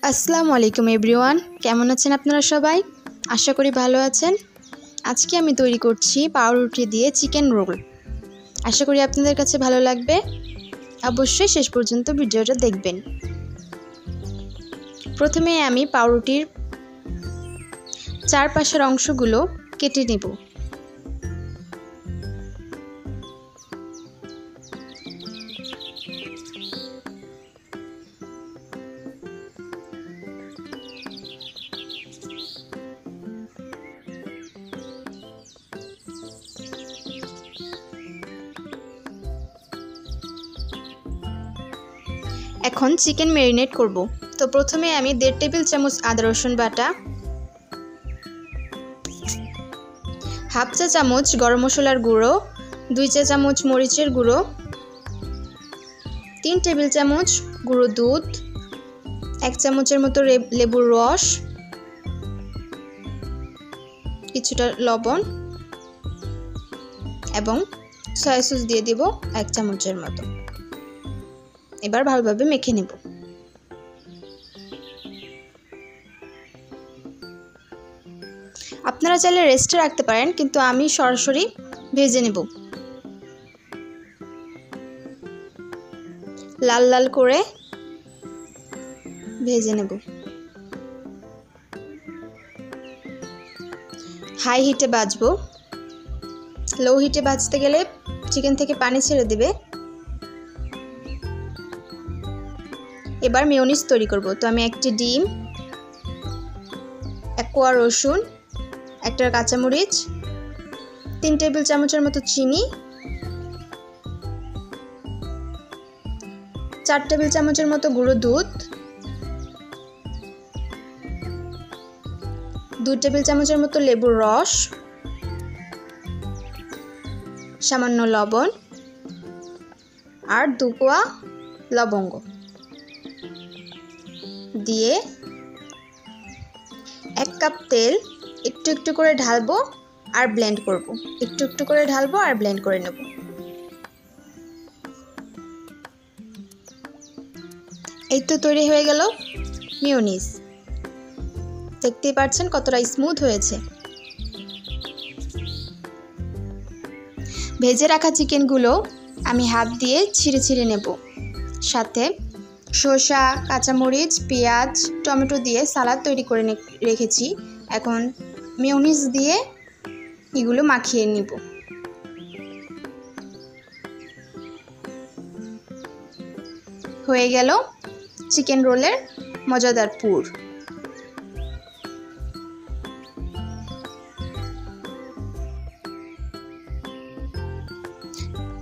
আসসালামু আলাইকুম এভরিওয়ান, কেমন আছেন আপনারা সবাই? আশা করি ভালো আছেন। আজকে আমি তৈরি করছি পাউরুটি দিয়ে চিকেন রোল। আশা করি আপনাদের কাছে ভালো লাগবে। অবশ্যই শেষ পর্যন্ত ভিডিওটা দেখবেন। প্রথমে আমি পাউরুটির চারপাশের অংশগুলো কেটে নেব। এখন চিকেন ম্যারিনেট করব। তো প্রথমে আমি 1.5 টেবিল চামচ আদা রসুন বাটা, হাফ চা চামচ গরম মশলার গুঁড়ো, 2 চা চামচ মরিচের গুঁড়ো, 3 টেবিল চামচ গুঁড়ো দুধ, 1 চামচের মতো লেবুর রস, কিছুটা লবণ এবং সয়া সস দিয়ে দেব 1 চামচের মতো। এবার ভালোভাবে মেখে নেব। আপনারা চাইলে রেস্টে রাখতে পারেন, কিন্তু আমি সরাসরি ভেজে নেব। লাল লাল করে ভেজে নেব। হাই হিটে ভাজবো। লো হিটে ভাজতে গেলে চিকেন থেকে পানি ছেড়ে দেবে। এবার মেয়োনিজ তৈরি করব। তো আমি একটি ডিম, 1 কোয়া রসুন, 1টা কাঁচামরিচ, 3 টেবিল চামচের মতো চিনি, 4 টেবিল চামচের মতো গুঁড়ো দুধ, 2 টেবিল চামচের মতো লেবুর রস, সামান্য লবণ আর 2 কোয়া লবঙ্গ দিয়ে 1 কাপ তেল একটু একটু করে ঢালবো আর ব্লেন্ড করব। একটু একটু করে ঢালবো আর ব্লেন্ড করে নেব। এই তো তৈরি হয়ে গেল মেয়োনিজ। দেখতেই পাচ্ছেন কতটা স্মুথ হয়েছে। ভেজে রাখা চিকেনগুলো আমি হাত দিয়ে ছিঁড়ে ছিঁড়ে নেব। সাথে শসা, কাঁচামরিচ, পেঁয়াজ, টমেটো দিয়ে সালাদ তৈরি করে রেখেছি। এখন মেয়োনিজ দিয়ে এগুলো মাখিয়ে নিব। হয়ে গেল চিকেন রোলের মজাদার পুর।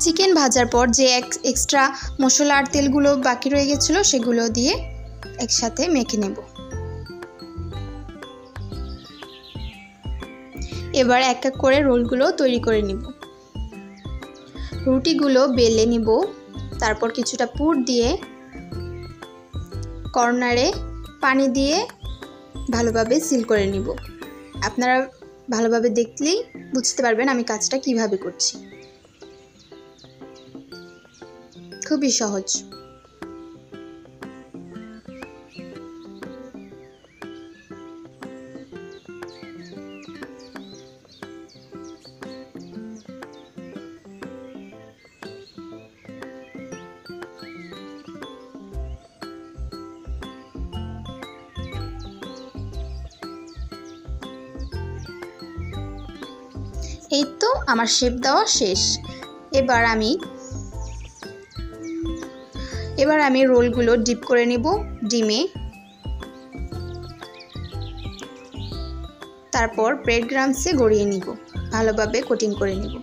চিকেন ভাজার পর যে এক্সট্রা মশলা আর তেলগুলো বাকি রয়ে গেছিলো সেগুলো দিয়ে একসাথে মেখে নেব। এবার এক এক করে রোলগুলো তৈরি করে নিব। রুটিগুলো বেলে নিব। তারপর কিছুটা পুর দিয়ে কর্নারে পানি দিয়ে ভালোভাবে সিল করে নিব। আপনারা ভালোভাবে দেখলেই বুঝতে পারবেন আমি কাজটা কিভাবে করছি। খুবই সহজ। এই তো আমার শেপ দেওয়া শেষ। এবার আমি রোলগুলো ডিপ করে নিব ডিমে। তারপর ব্রেড ক্রাম্বসে গড়িয়ে নিব, ভালোভাবে কোটিং করে নিব।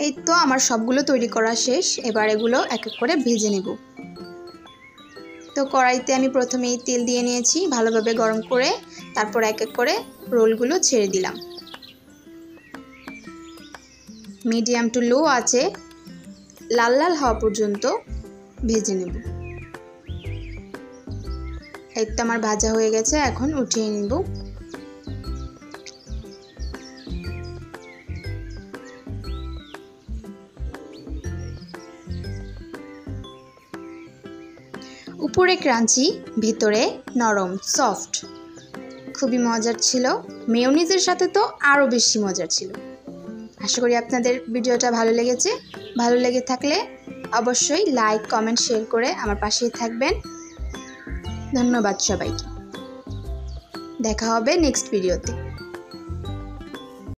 এই তো আমার সবগুলো তৈরি করা শেষ। এবার এগুলো এক এক করে ভেজে নেব। তো কড়াইতে আমি প্রথমেই তেল দিয়ে নিয়েছি ভালোভাবে গরম করে। তারপর এক এক করে রোলগুলো ছেড়ে দিলাম। মিডিয়াম টু লো আঁচে লাল লাল হওয়া পর্যন্ত ভেজে নেব। এই তো আমার ভাজা হয়ে গেছে, এখন উঠিয়ে নিব। উপরে ক্রাঞ্চি, ভেতরে নরম সফট, খুবই মজার ছিল। মেয়োনিজের সাথে তো আরও বেশি মজার ছিল। আশা করি আপনাদের ভিডিওটা ভালো লেগেছে। ভালো লেগে থাকলে অবশ্যই লাইক, কমেন্ট, শেয়ার করে আমার পাশেই থাকবেন। ধন্যবাদ সবাইকে। দেখা হবে নেক্সট ভিডিওতে।